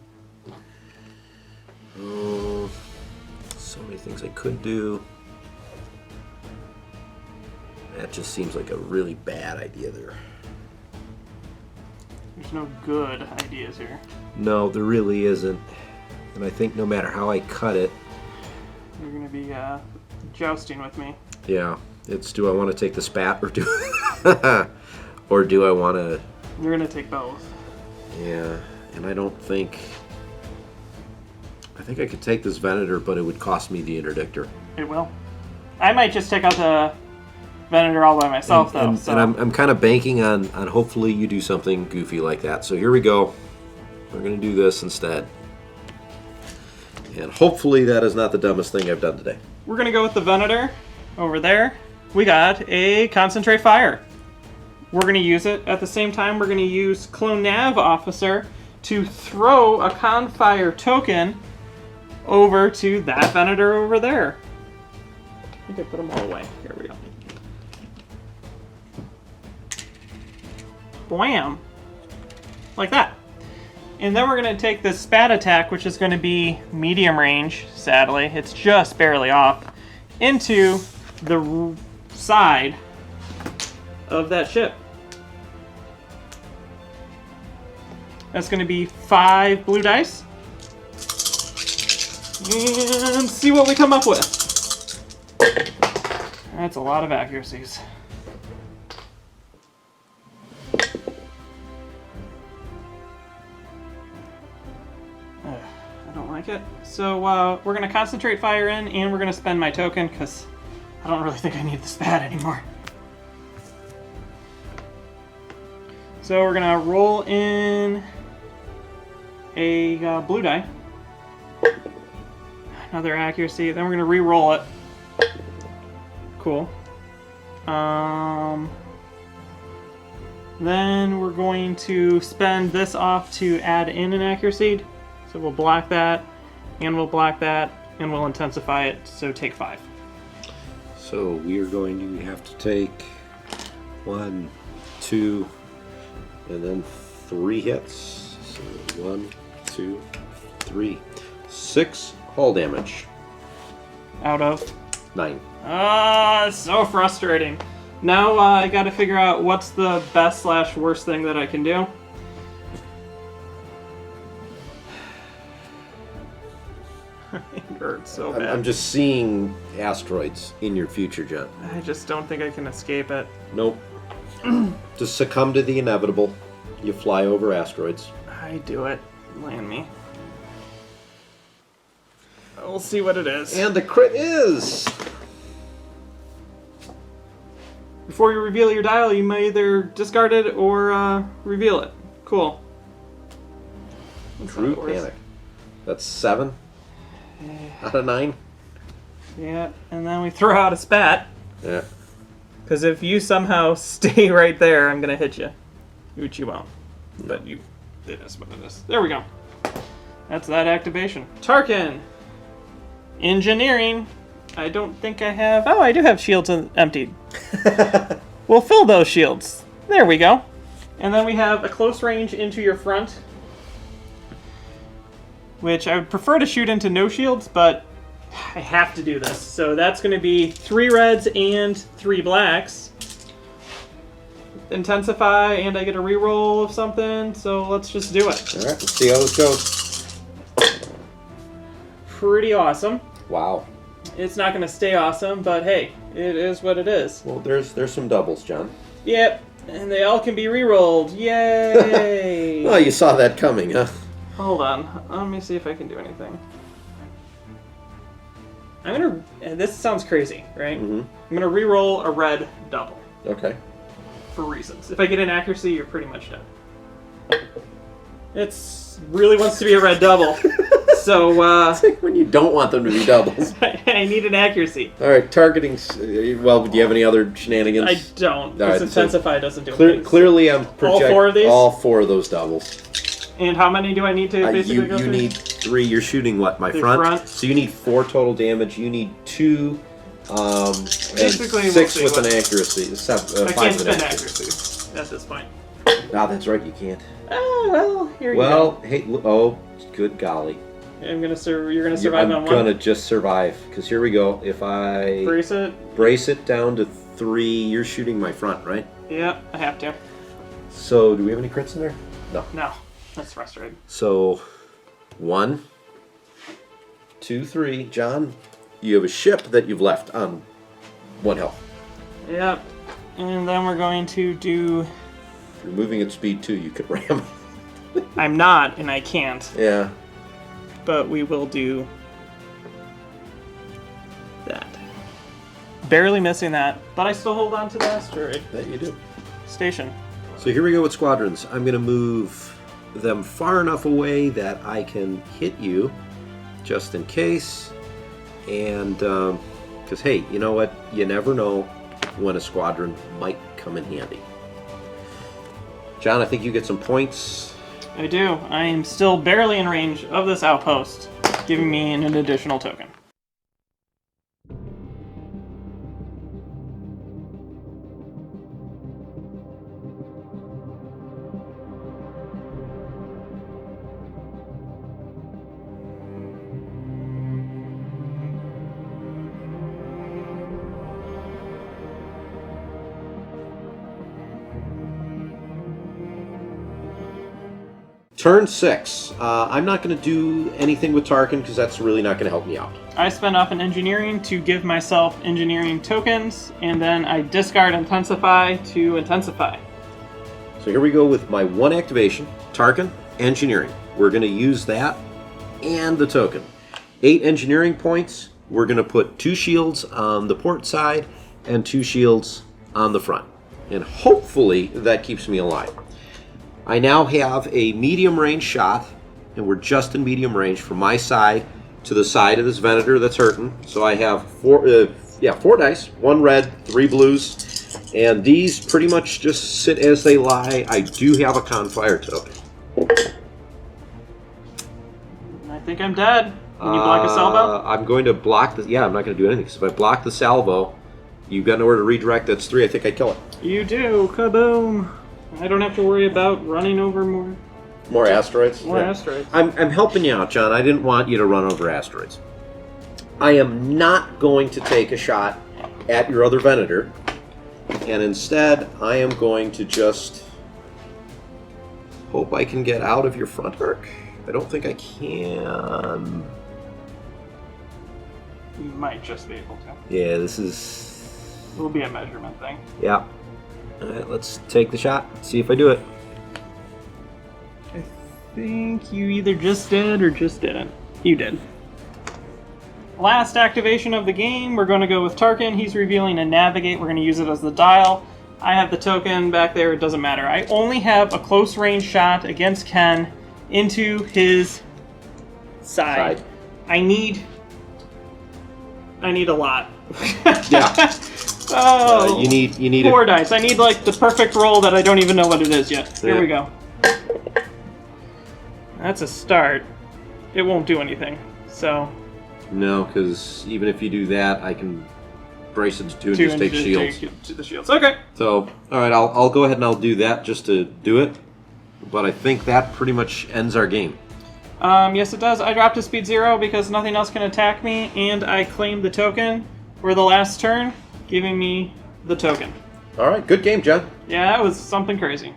Oh, so many things I could do. That just seems like a really bad idea there. There's no good ideas here. No, there really isn't. And I think no matter how I cut it... You're going to be jousting with me. Yeah. It's, do I want to take the spat or do... or do I want to... You're going to take both. Yeah. And I don't think... I think I could take this Venator, but it would cost me the interdictor. It will. I might just take out the Venator all by myself, though. And I'm kind of banking on hopefully you do something goofy like that. So here we go. We're going to do this instead. And hopefully that is not the dumbest thing I've done today. We're going to go with the Venator over there. We got a Concentrate Fire. We're going to use it. At the same time, we're going to use Clone Nav Officer to throw a Confire token over to that Venator over there. I think I put them all away. Here we go. Blam! Like that. And then we're going to take this Spat attack, which is going to be medium range, sadly. It's just barely off, into the side of that ship. That's going to be 5 blue dice. And see what we come up with. That's a lot of accuracies. I don't like it. So we're going to Concentrate Fire in, and we're going to spend my token, because I don't really think I need the Spat anymore. So we're going to roll in a blue die. Another accuracy. Then we're going to re-roll it. Cool. Then we're going to spend this off to add in an accuracy. So we'll block that, and we'll block that, and we'll intensify it, so take 5. So we are going to have to take 1, 2, and then 3 hits. So 1, 2, 3, 6 hull damage. Out of? 9. Ah, so frustrating. Now I gotta figure out what's the best / worst thing that I can do. It hurts so bad. I'm just seeing asteroids in your future, John. I just don't think I can escape it. Nope. Just succumb to the inevitable. You fly over asteroids. I do it. Land me. We'll see what it is. And the crit is... Before you reveal your dial, you may either discard it or reveal it. Cool. True panic. That's 7 out of 9. Yeah, and then we throw out a Spat. Yeah. Because if you somehow stay right there, I'm going to hit you. Which you won't. But you... It is what it is. There we go. That's that activation. Tarkin! Engineering. I don't think I have... Oh, I do have shields emptied. We'll fill those shields. There we go. And then we have a close range into your front, which I would prefer to shoot into no shields, but I have to do this. So that's going to be 3 reds and 3 blacks. Intensify, and I get a reroll of something, so let's just do it. All right, let's see how this goes. Pretty awesome. Wow. It's not going to stay awesome, but hey, it is what it is. Well, there's some doubles, John. Yep, and they all can be rerolled. Yay! Well, you saw that coming, huh? Hold on. Let me see if I can do anything. I'm going to... This sounds crazy, right? Mm-hmm. I'm going to reroll a red double. Okay. For reasons. If I get an accuracy, you're pretty much dead. It's really wants to be a red double. So, It's like when you don't want them to be doubles. I need an accuracy. All right, targeting. Well, do you have any other shenanigans? I don't. All right, Because Intensify doesn't do anything. Clearly, I'm projecting all 4 of these? All 4 of those doubles. And how many do I need to basically go through? You need 3. You're shooting what? My front? So you need 4 total damage. You need 2. Basically, and 6 with an accuracy. I can't spend accuracy at this point. Ah, that's right. You can't. Oh well, here you go. Well, hey, oh, good golly. I'm gonna You're gonna survive on 1. I'm gonna just survive because here we go. If I brace it down to 3, you're shooting my front, right? Yeah, I have to. So, do we have any crits in there? No. No, that's frustrating. So, 1, 2, 3. John, you have a ship that you've left on 1 health. Yep. And then we're going to do. If you're moving at speed 2, you could ram. I'm not, and I can't. Yeah. But we will do that. Barely missing that, but I still hold on to the asteroid. That you do. Station. So here we go with squadrons. I'm going to move them far enough away that I can hit you, just in case. And, because, hey, you know what? You never know when a squadron might come in handy. John, I think you get some points. I do. I am still barely in range of this outpost, giving me an additional token. Turn 6. I'm not going to do anything with Tarkin because that's really not going to help me out. I spend off an engineering to give myself engineering tokens, and then I discard Intensify to Intensify. So here we go with my 1 activation, Tarkin, engineering. We're going to use that and the token. 8 engineering points. We're going to put 2 shields on the port side and 2 shields on the front. And hopefully that keeps me alive. I now have a medium range shot, and we're just in medium range from my side to the side of this Venator that's hurting. So I have 4 dice, 1 red, 3 blues, and these pretty much just sit as they lie. I do have a Confire token. I think I'm dead. Can you block a salvo? I'm going to block the... Yeah, I'm not going to do anything. Because if I block the salvo, you've got nowhere to redirect. That's 3. I think I kill it. You do. Kaboom. I don't have to worry about running over more asteroids? More asteroids. I'm helping you out, John. I didn't want you to run over asteroids. I am not going to take a shot at your other Venator, and instead I am going to just hope I can get out of your front arc. I don't think I can. You might just be able to. Yeah, this is... It will be a measurement thing. Yeah. Alright, let's take the shot. See if I do it. I think you either just did or just didn't. You did. Last activation of the game, we're going to go with Tarkin. He's revealing a navigate. We're going to use it as the dial. I have the token back there. It doesn't matter. I only have a close range shot against Ken into his side. I need a lot. Yeah. Oh, you need 4 dice. I need like the perfect roll that I don't even know what it is yet. Here we go. That's a start. It won't do anything. So. No, because even if you do that, I can brace it to 2 and just take shields. To the shields. Okay. So, all right, I'll go ahead and I'll do that just to do it. But I think that pretty much ends our game. Yes, it does. I dropped to speed 0 because nothing else can attack me, and I claimed the token for the last turn, giving me the token. All right, good game, John. Yeah, that was something crazy.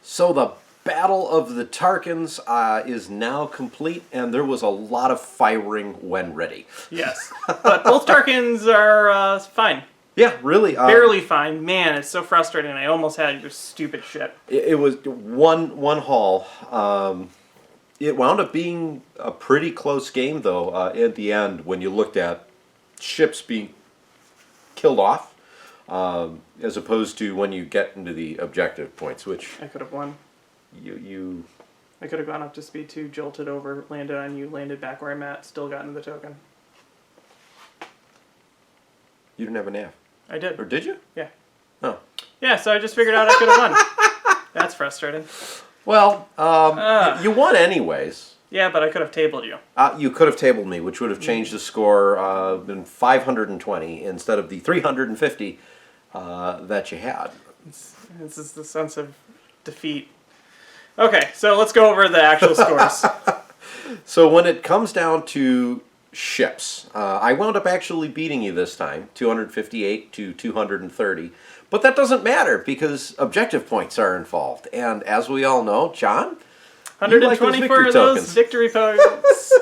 So the Battle of the Tarkins is now complete, and there was a lot of firing when ready. Yes, but both Tarkins are fine. Yeah, really. Barely fine. Man, it's so frustrating. I almost had your stupid ship. It was one haul. It wound up being a pretty close game, though, at the end, when you looked at ships being killed off, as opposed to when you get into the objective points, which... I could have won. I could have gone up to speed 2, jolted over, landed on you, landed back where I'm at, still gotten the token. You didn't have a nav. I did. Or did you? Yeah. Oh. Yeah, so I just figured out I could have won. That's frustrating. Well, you won anyways. Yeah, but I could have tabled you. You could have tabled me, which would have changed the score in 520 instead of the 350 that you had. This is the sense of defeat. Okay, so let's go over the actual scores. So when it comes down to ships, I wound up actually beating you this time, 258 to 230. But that doesn't matter because objective points are involved. And as we all know, John, 124 of those victory points.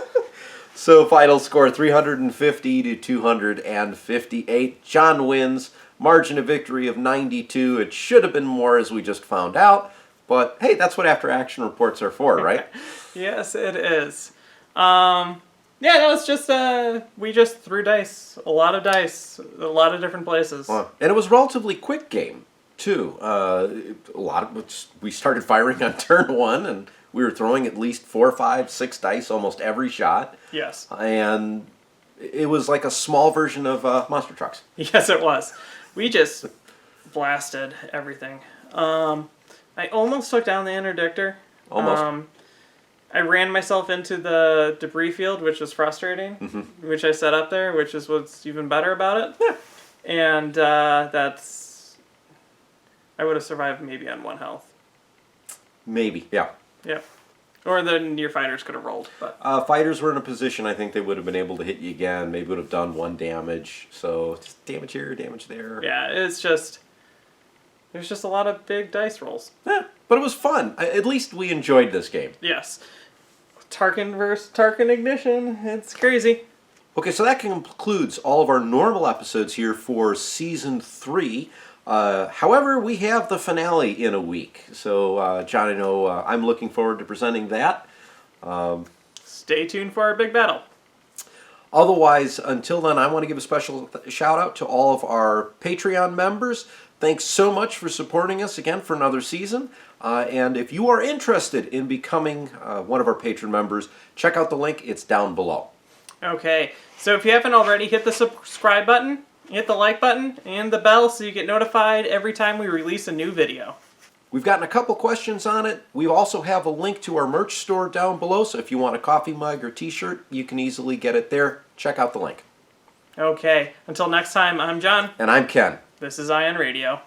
So final score 350 to 258. John wins. Margin of victory of 92. It should have been more, as we just found out. But hey, that's what after action reports are for, right? Yes, it is. Yeah, that was just we just threw dice, a lot of different places. And it was a relatively quick game too. We started firing on turn 1, and we were throwing at least 4, 5, 6 dice almost every shot. Yes. And it was like a small version of Monster Trucks. Yes, it was. We just blasted everything. I almost took down the interdictor. Almost. I ran myself into the debris field, which was frustrating, which I set up there, which is what's even better about it. Yeah. And I would have survived maybe on 1 health. Maybe, yeah. Yep. Or then your fighters could have rolled. But fighters were in a position, I think they would have been able to hit you again, maybe would have done 1 damage. So just damage here, damage there. Yeah, there's just a lot of big dice rolls. Yeah, but it was fun. At least we enjoyed this game. Yes. Tarkin versus Tarkin Ignition. It's crazy. Okay, so that concludes all of our normal episodes here for Season 3. However, we have the finale in a week. So, John, I know I'm looking forward to presenting that. Stay tuned for our big battle. Otherwise, until then, I want to give a special shout out to all of our Patreon members. Thanks so much for supporting us again for another season. And if you are interested in becoming one of our patron members, check out the link. It's down below. Okay, so if you haven't already, hit the subscribe button, hit the like button, and the bell so you get notified every time we release a new video. We've gotten a couple questions on it. We also have a link to our merch store down below, so if you want a coffee mug or t-shirt, you can easily get it there. Check out the link. Okay, until next time, I'm John. And I'm Ken. This is IN Radio.